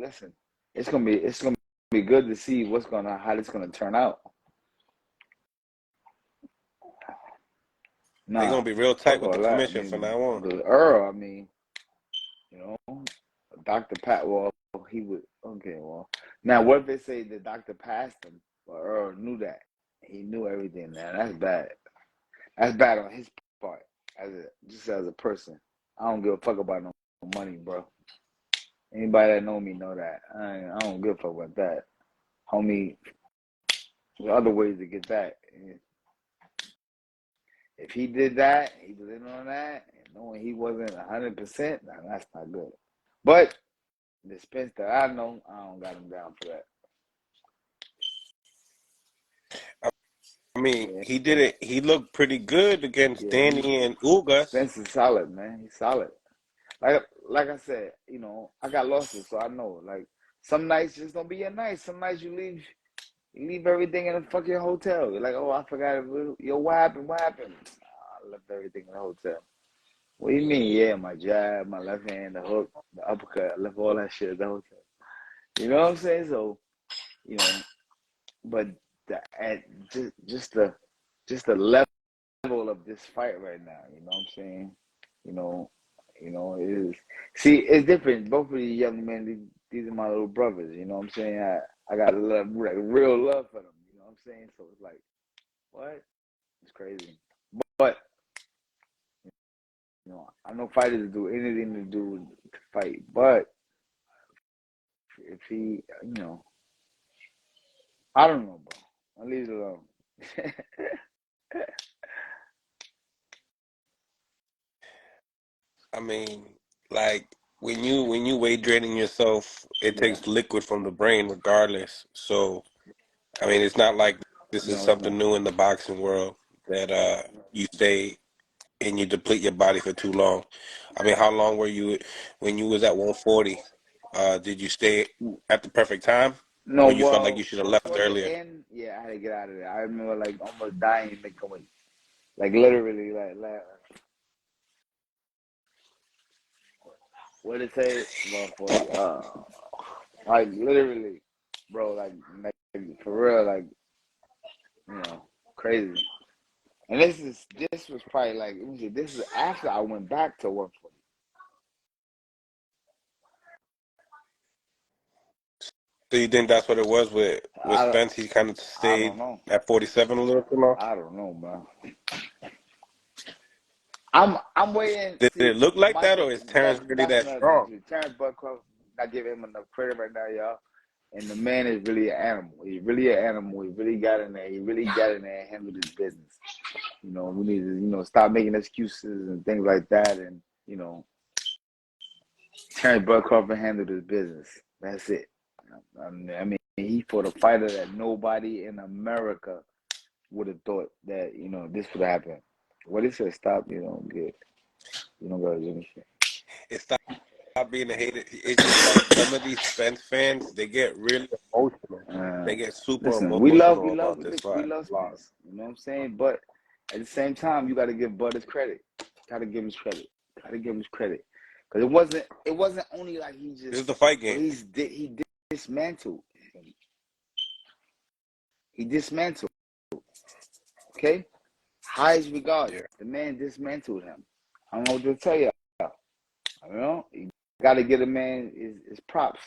listen, it's gonna be good to see how this gonna turn out. They're Nah, gonna be real tight fuck with the all that. I commission from mean, now on. the Earl. I mean, you know, Dr. Pat. Well, he would. Okay, well, now what if they say the doctor passed him, but Earl knew that? He knew everything. Now that's bad. That's bad on his part just as a person. I don't give a fuck about no money, bro. Anybody that know me know that. I don't give a fuck about that. Homie, there's other ways to get that. If he did that, he was in on that, and knowing he wasn't 100%, nah, that's not good. But the Spence that I know, I don't got him down for that. I mean, Yeah, he did it. He looked pretty good against yeah. Danny and Ugas. Spence is solid, man. He's solid. Like I said, I got losses, so I know. Like some nights just don't be your night. Some nights you leave everything in a fucking hotel. You're like, oh, I forgot. Yo, what happened? What happened? I left everything in the hotel. What do you mean? Yeah, my jab, my left hand, the hook, the uppercut. I left all that shit at the hotel. You know what I'm saying? So, you know, but at just the level of this fight right now. You know what I'm saying? You know, it is. See, it's different. Both of these young men, these are my little brothers. You know what I'm saying? I got love, like, real love for them. You know what I'm saying? So it's like, what? It's crazy. But I know fighters do anything to do to fight. But if he, I don't know, bro. I'll leave it alone. I mean, like when you weight draining yourself, it Yeah. takes liquid from the brain regardless. So I mean, it's not like this is No, it's something not. new in the boxing world that you stay and you deplete your body for too long. I mean, how long were you when you was at 140? Did you stay at the perfect time, No, or you felt like you well, should have left towards the earlier? end, yeah, I had to get out of there. I remember like almost dying making weight. Like literally, like what did it say? 140. Like literally, bro. Like for real, like crazy. And this was probably like this is after I went back to 140. So you think that's what it was with I don't, Spence? He kind of I don't stayed know. at 47 a little too long. I don't know, bro. I'm waiting. Did See, it look like my that, thing. or is Terrence really That's that another thing strong? too. Terrence Buckcroft, not giving him enough credit right now, y'all. And the man is really an animal. He's really an animal. He really got in there. He really got in there and handled his business. We need to, stop making excuses and things like that. And, Terrence Bud Crawford handled his business. That's it. I mean, he fought a fighter that nobody in America would have thought that, this would happen. What he said, stop, you don't gotta do anything. It stopped being a hater. It's just like some of these Spence fans, they get really emotional. They get super Listen, emotional about this we fight. love Spence. You know what I'm saying? But at the same time, you got to give Bud his credit. Got to give him his credit. Got to give him his credit. Because it wasn't only like he This just, is the fight bro, game. he dismantled. He dismantled. Okay, highest regard. Yeah. The man dismantled him. I don't know what to tell you. You got to give the man his props.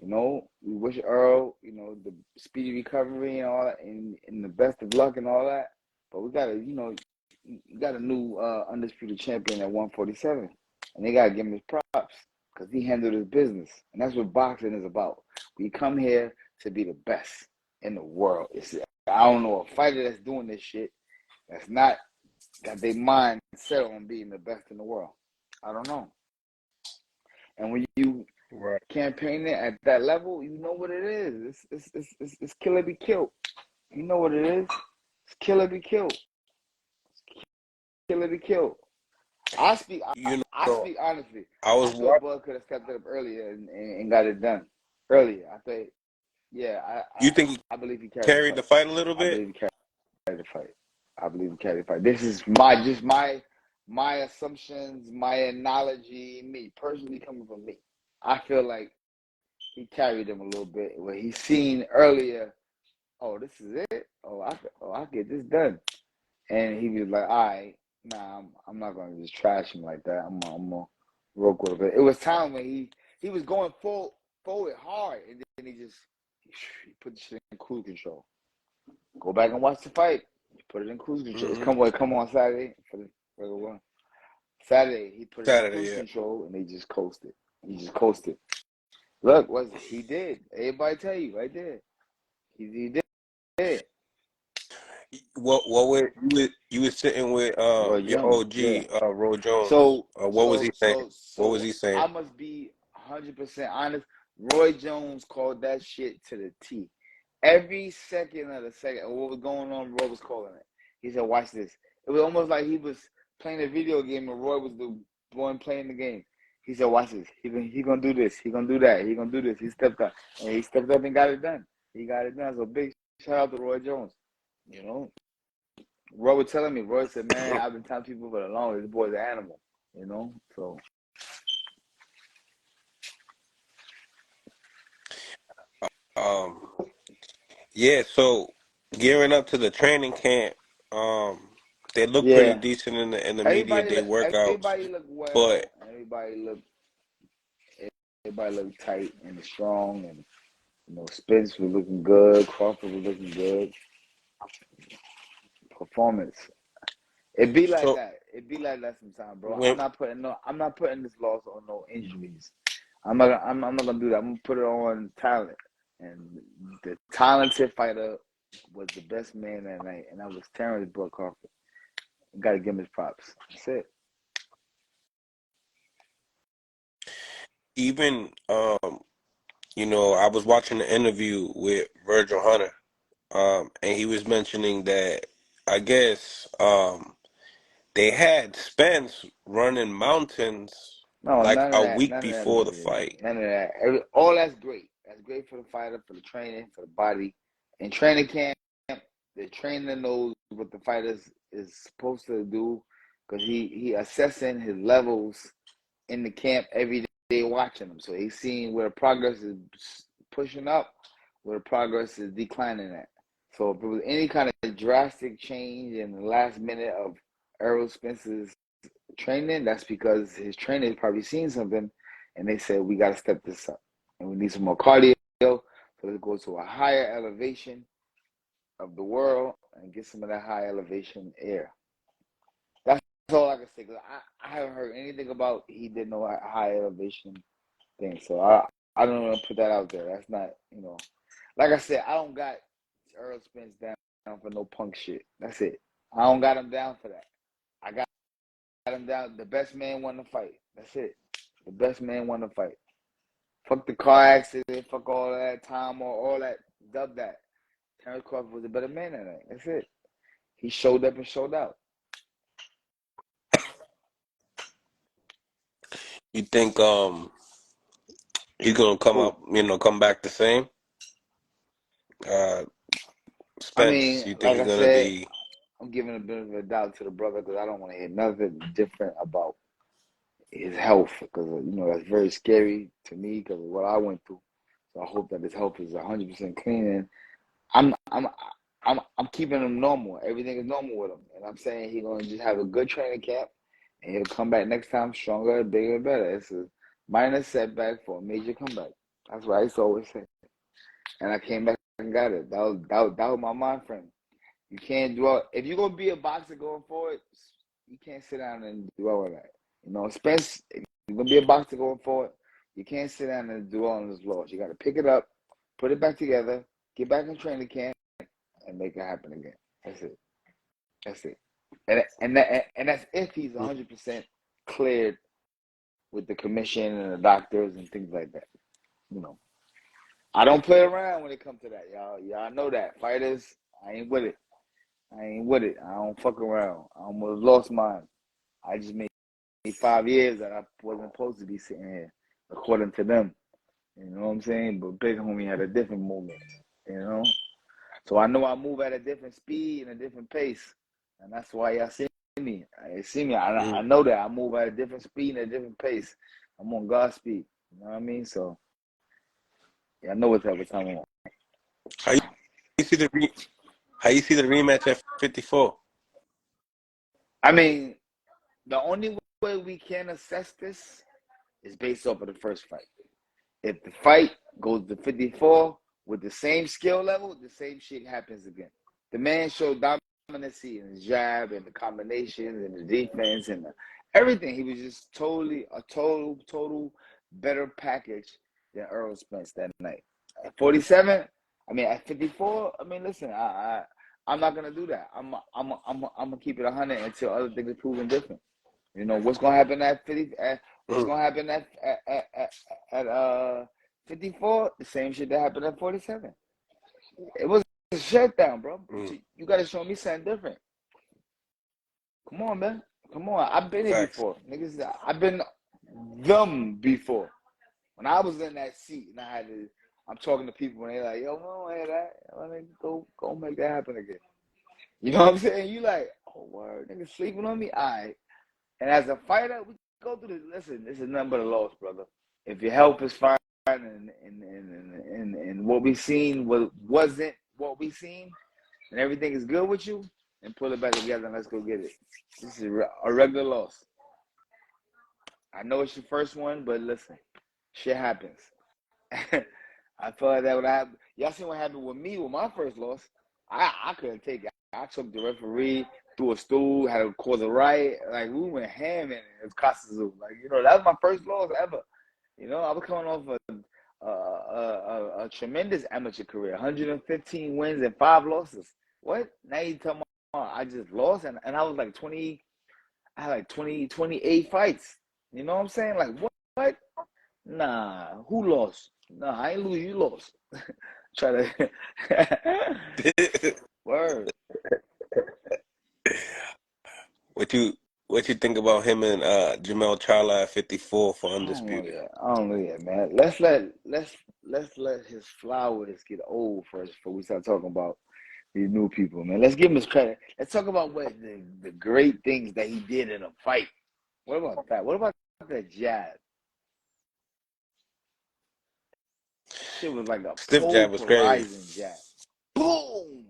We wish Earl, the speedy recovery and all that, and the best of luck and all that. But we got you got a new undisputed champion at 147, and they gotta give him his props because he handled his business, and that's what boxing is about. We come here to be the best in the world. I don't know a fighter that's doing this shit that's not got their mind set on being the best in the world. I don't know. And when you Right. campaigning at that level, you know what it is. It's kill or be killed. You know what it is. It's kill or be killed. Kill or be killed. I speak honestly. I I was thought watching. Bud could have stepped up earlier and got it done earlier. I think, yeah, You think he I believe he carried the carried the fight. fight a little I bit? believe he carried the fight. I believe he carried the fight. This is my assumptions, my analogy, me personally coming from me. I feel like he carried him a little bit. Where he seen earlier, oh, this is it. I get this done. And he was like, all right, nah, I'm not gonna just trash him like that. I'm gonna work with it. It was time when he was going forward hard, and then he put the shit in cruise control. Go back and watch the fight. Put it in cruise control. It's come on Saturday for the regular one. Saturday he put it in cruise control, and they just coasted. He just coasted. Look, he did. Everybody tell you right there. He did. What you were sitting with Roy your Jones, yeah. OG Roy Jones. So What was he saying? What was he saying? I must be 100% honest. Roy Jones called that shit to the T. Every second of the second, what was going on, Roy was calling it. He said, "Watch this." It was almost like he was playing a video game and Roy was the one playing the game. He said, "Watch this. He gonna do this. He gonna do that. He gonna do this." He stepped up, and he stepped up and got it done. He got it done. So big shout out to Roy Jones. You know. Roy was telling me, Roy said, man, I've been telling people for the longest, this boy's an animal, you know? So. Yeah, so gearing up to the training camp, they look pretty Yeah. decent in the media day workouts, Everybody look but well. Everybody look tight and strong. And, you know, Spence was looking good. Crawford was looking good. Performance. It be like that. It be like that sometimes, bro. I'm not putting this loss on no injuries. I'm not gonna do that. I'm gonna put it on talent. And the talented fighter was the best man that night, and that was Terrence Crawford. You gotta give him his props. That's it. even you know, I was watching an interview with Virgil Hunter, and he was mentioning that I guess they had Spence running mountains No, like none of a that. week None of that before the bullshit. fight. None of that. All that's great. That's great for the fighter, for the training, for the body. In training camp, the trainer knows what the fighter is supposed to do because he assessing his levels in the camp every day, watching them. So he's seeing where the progress is pushing up, where the progress is declining at. So if there was any kind of drastic change in the last minute of Errol Spence's training, that's because his trainer has probably seen something and they said, we got to step this up. And we need some more cardio. So let's go to a higher elevation of the world and get some of that high elevation air. That's all I can say. Cause I haven't heard anything about he did no high elevation thing. So I don't want to put that out there. That's not, you know, like I said, I don't got Errol Spence down for no punk shit. That's it. I don't got him down for that. I got him down. The best man won the fight. That's it. The best man won the fight. Fuck the car accident. Fuck all that time or all that. Dub that. Terrence Crawford was a better man than that. That's it. He showed up and showed out. You think he's gonna Who? come back the same? Uh, I Spence, mean, you think like he's I gonna said, be? I'm giving a bit of a doubt to the brother because I don't want to hear nothing different about his health because you know that's very scary to me because of what I went through. So I hope that his health is 100% clean. And I'm I'm I'm keeping him normal. Everything is normal with him, and I'm saying he's gonna just have a good training camp, and he'll come back next time stronger, bigger, and better. It's a minor setback for a major comeback. That's what I used to always say, and I came back and got it. That was my mind frame. You can't dwell. If you're gonna be a boxer going forward, you can't sit down and dwell on that. You know, Spence, if you're gonna be a boxer going forward, you can't sit down and dwell on his loss. You got to pick it up, put it back together, get back in training camp, and make it happen again. That's it. That's it. And that's if he's 100% cleared with the commission and the doctors and things like that. You know, I don't play around when it comes to that, y'all. Y'all know that fighters. I ain't with it. I ain't with it. I don't fuck around. I almost lost mine. I just made 5 years that I wasn't supposed to be sitting here, according to them. You know what I'm saying? But Big Homie had a different movement. You know? So I know I move at a different speed and a different pace. And that's why y'all see me. I know that I move at a different speed and a different pace. I'm on God's speed. You know what I mean? So Yeah, I know what type of time I'm on. How you see the how you see the rematch at 54? I mean, the only way we can assess this is based off of the first fight. If the fight goes to 54 with the same skill level, the same shit happens again. The man showed dominancy in his jab and the combinations and the defense and everything. He was just total better package than Errol Spence that night. At 47, I mean, at 54, I mean, listen, I'm not gonna do that. I'm gonna keep it 100 until other things are proven different. You know what's gonna happen at 50? What's Mm, gonna happen at 54? The same shit that happened at 47. It was a shutdown, bro. mm, You gotta show me something different. Come on, man. Come on. I've been here facts. before, niggas. I've been them before. When I was in that seat and I had to, I'm talking to people and they're like, "Yo, we don't hear that. Go make that happen again." You know what I'm saying? You like, oh word, niggas sleeping on me. All right. And as a fighter, we go through this. Listen, this is nothing but a loss, brother. If your health is fine and what we seen wasn't what we seen, and everything is good with you, and pull it back together and let's go get it. This is a regular loss. I know it's your first one, but listen, shit happens. I feel like that would happen. Y'all seen what happened with me with my first loss? I couldn't take it. I took the referee through a stool, had to cause a riot. Like we went ham in it. It was Costa. Like that was my first loss ever. I was coming off a tremendous amateur career, 115 wins and 5 losses. What? Now you tell me I just lost and I was like 20. I had like 28 fights. You know what I'm saying? Like what? Nah, who lost? Nah, I ain't lose. You lost. Try to word. What you what you think about him and Jamel Charlo at 54 for I don't know undisputed? yet. I don't know yet, man. Let's let his flowers get old first before we start talking about these new people, man. Let's give him his credit. Let's talk about what the great things that he did in a fight. What about that? What about that jab? That shit was like a Stiff jab was crazy. pulverizing jab. Boom.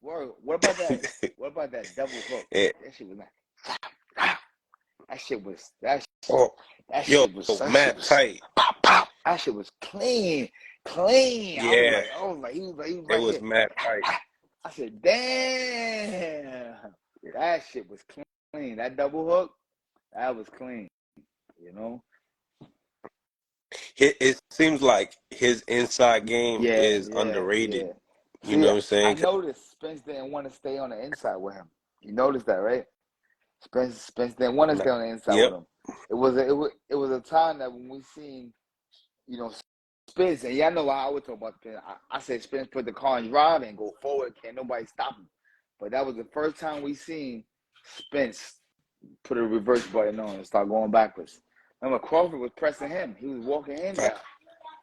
Word. What about that? What about that double hook? Yeah. That shit was like that shit was that Oh, that yo, shit was that shit mad was tight. pop pop. That shit was clean, clean. Yeah, I was like, he was it right was here. mad tight. I said, damn, that shit was clean. That double hook, that was clean. You know? It seems like his inside game Yeah, is yeah, underrated. yeah. You See, know what I'm I saying? noticed Spence didn't want to stay on the inside with him. You noticed that, right? Spence didn't want to Nah. stay on the inside with Yep. him. It was a time that when we seen, you know, Spence, and y'all know how I would talk about Spence. I said Spence put the car in drive and go forward, can't nobody stop him. But that was the first time we seen Spence put a reverse button on and start going backwards. Remember, Crawford was pressing him. He was walking him down.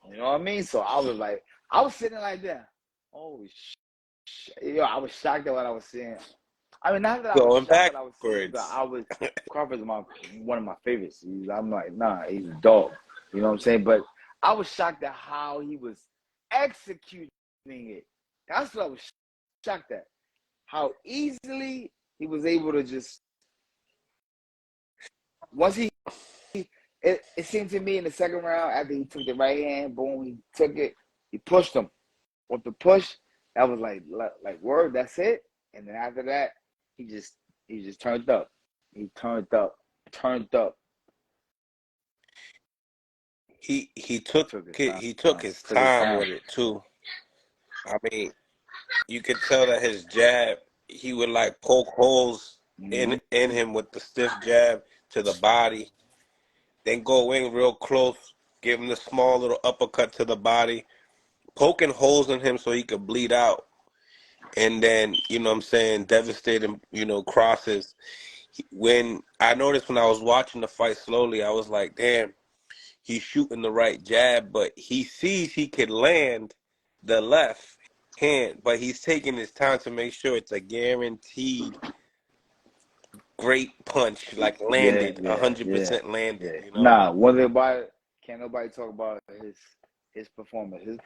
You know what I mean? So I was sitting like that. Holy shit. Yo, I was shocked at what I was seeing. I mean, not that I was Going shocked what I was seeing, but backwards. Crawford's one of my favorites. I'm like, nah, he's a dog. You know what I'm saying? But I was shocked at how he was executing it. That's what I was shocked at. How easily he was able to just, once it seemed to me in the second round, after he took the right hand, boom, he took it, he pushed him. With the push, that was like word, that's it. And then after that, he just turned up. He turned up. He took Took his it, time. he took his Took his time time. with it too. I mean, you could tell that his jab, he would like poke holes Mm-hmm. in him with the stiff jab to the body, then go in real close, give him the small little uppercut to the body, poking holes in him so he could bleed out. And then, you know what I'm saying, devastating, crosses. When I noticed when I was watching the fight slowly, I was like, damn, he's shooting the right jab, but he sees he could land the left hand, but he's taking his time to make sure it's a guaranteed great punch, like Yeah, landed, yeah, yeah, 100% landed, yeah. you know? Nah, one thing about it, can't nobody talk about his his performance. His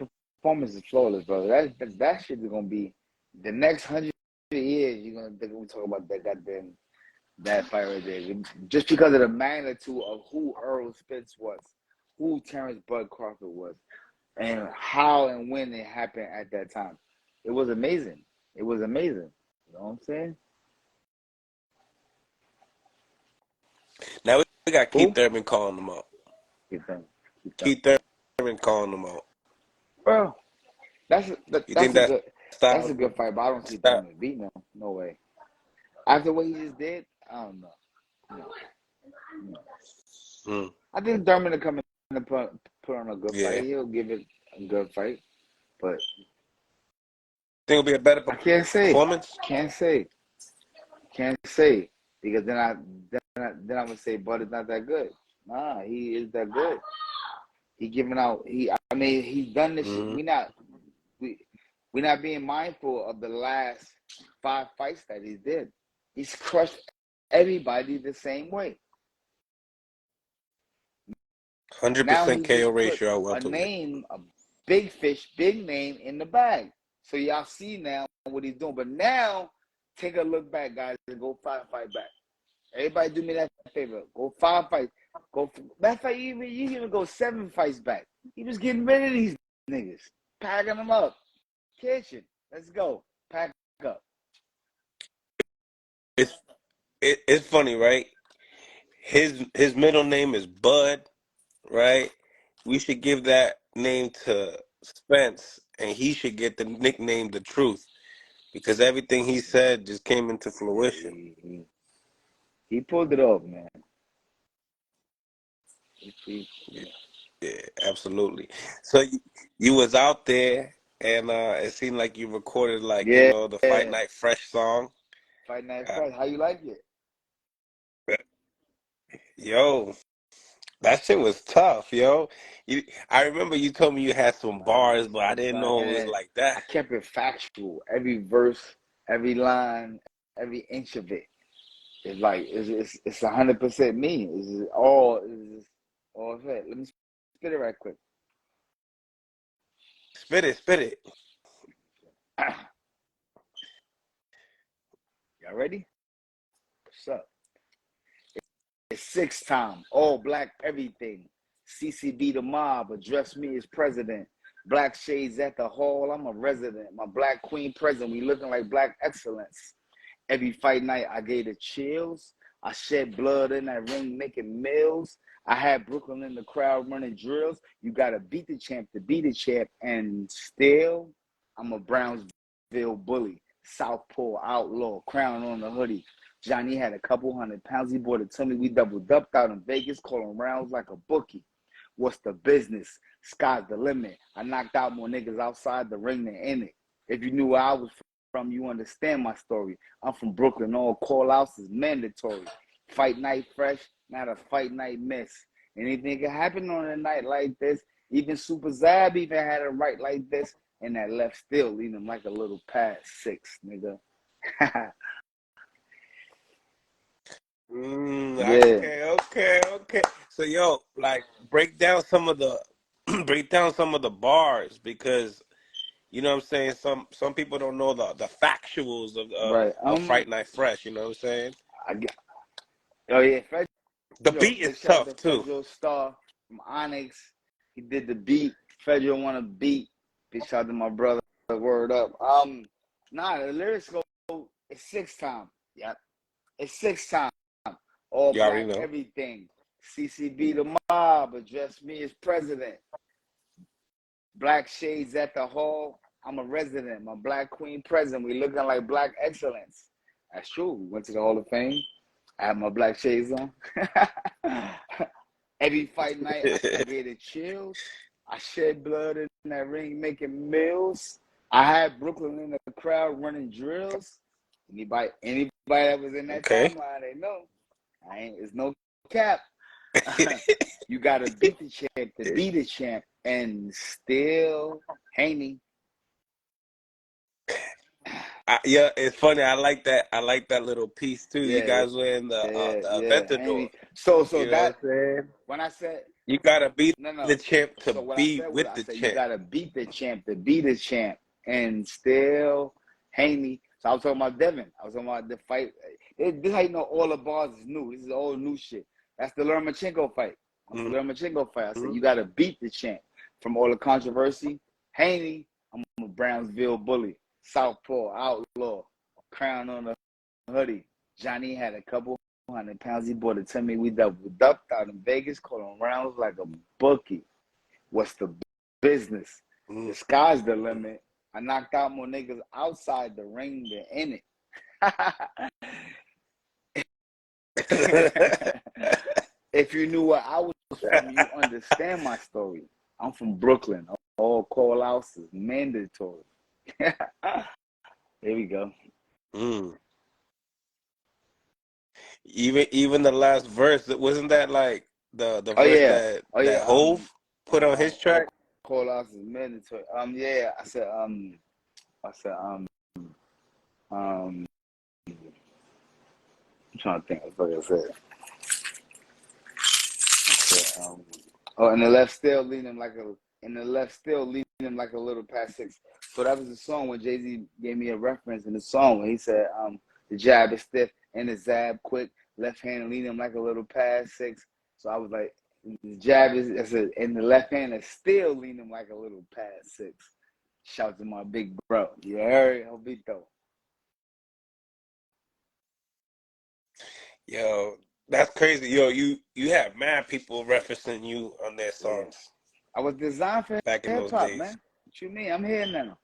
performance is flawless, bro. That shit is gonna be the next 100 years. They're gonna talk about that goddamn that fight right there, just because of the magnitude of who Errol Spence was, who Terrence Bud Crawford was, and how and when it happened at that time. It was amazing. It was amazing. You know what I'm saying? Now we got Keith Who? Thurman calling them out. Keep them. Keith Thurman calling them out. Bro, that's You think a that good style? fight, but I don't see Style? Thurman beating him. No way. After what he just did, I don't know. No. Mm, I think Thurman will come in and put on a good yeah. fight. He'll give it a good fight, but Think it'll be a better I can't say. performance? Can't say. Can't say because then I would say Bud is not that good. Nah, he is that good. He giving out. I mean, he's done this shit. Mm-hmm. We not being mindful of the last 5 fights that he did. He's crushed everybody the same way. 100% Now he KO just put ratio at a welterweight. name, a big fish, big name in the bag. So y'all see now what he's doing. But now, take a look back, guys, and go 5 fight back. Everybody do me that favor. Go 5 fights. That fight, you even go 7 fights back. He was getting rid of these niggas, packing them up. Kitchen, let's go. Pack up. It's funny, right? His middle name is Bud, right? We should give that name to Spence, and he should get the nickname The Truth because everything he said just came into fruition. He pulled it off, man. Yeah, absolutely. So you was out there, and it seemed like you recorded Yeah. the Fight Night Fresh song. Fight Night Uh, Fresh. How you like it? yo, that shit was tough, yo. I remember you told me you had some bars, but I didn't know it was And like I that. kept it factual. Every verse, every line, every inch of it. It's like it's 100% me. It's all it. Let me spit it right quick. Spit it, spit it. Y'all ready? What's up? It's 6 time. All black everything. CCB the mob. Address me as president. Black shades at the hall. I'm a resident. My black queen present. We looking like black excellence. Every fight night, I gave the chills. I shed blood in that ring, making mills. I had Brooklyn in the crowd running drills. You got to beat the champ to be the champ. And still, I'm a Brownsville bully. Southpaw outlaw, crown on the hoodie. Johnny had a couple 100 pounds. He bought it to me. We doubled up out in Vegas, calling rounds like a bookie. What's the business? Sky's the limit. I knocked out more niggas outside the ring than in it. If you knew where I was from, you understand my story. I'm from Brooklyn. All call outs is mandatory. Fight night fresh, not a fight night miss. Anything can happen on a night like this. Even Super Zab even had a right like this, and that left still leaving him like a little past 6, nigga. Yeah. Okay. So yo, like break down some of the break down some of the bars because you know what I'm saying. Some people don't know the factuals Right. of Fight Night Fresh. You know what I'm saying. I get, oh yeah, The Fedro. beat Big is shout out tough to too. Fedro Star from Onyx. He did the beat. Fedro want to beat. Big shout out to my brother. Word up. The lyrics go. It's 6 time. Yep. It's 6 time. All You already black know. everything. CCB the mob. Address me as president. Black shades at the hall. I'm a resident. My black queen present. We looking like black excellence. That's true. We went to the Hall of Fame. I have my black shades on. Every fight night, I get the chills. I shed blood in that ring, making mills. I had Brooklyn in the crowd running drills. Anybody that was in that Okay. timeline, they know. It's no cap. You gotta beat the champ to be the champ, and still hanging. Yeah, it's funny. I like that. I like that little piece too. You Yeah, guys were in the yeah. Aventador. So You know that what I'm saying? when I said You gotta beat No. the champ to So what I be said was, with I the said you champ. gotta beat the champ to be the champ, and still Haney. So I was talking about Devin. I was talking about the fight. This how you know all the bars is new. This is all new shit. That's the Lomachenko fight. That's the Mm-hmm. Lomachenko fight. I said you gotta beat the champ from all the controversy. Haney, I'm a Brownsville bully, Southpaw outlaw, crown on the hoodie. Johnny had a couple 100 pounds. He bought it to me. We doubled up out in Vegas, calling rounds like a bookie. What's the business? The sky's the limit. I knocked out more niggas outside the ring than in it. If you knew where I was from, you understand my story. I'm from Brooklyn. All call outs is mandatory. Here we go. Mm. Even the last verse, wasn't that like the Oh verse yeah. that Oh yeah. Hove put on his All track? call outs is mandatory. Yeah. I said um. I'm trying to think. What I said. And the left still leading him like a little past six. So that was the song when Jay-Z gave me a reference in the song when he said, the jab is stiff and the zab quick, left hand leading him like a little past six. So I was like, the jab and the left hand is still leaning him like a little past six. Shout to my big bro. You heard Jovito. Yo, that's crazy. Yo, you have mad people referencing you on their Yeah. songs I was designed for back in hip those hop, days. man. What you mean? I'm here now.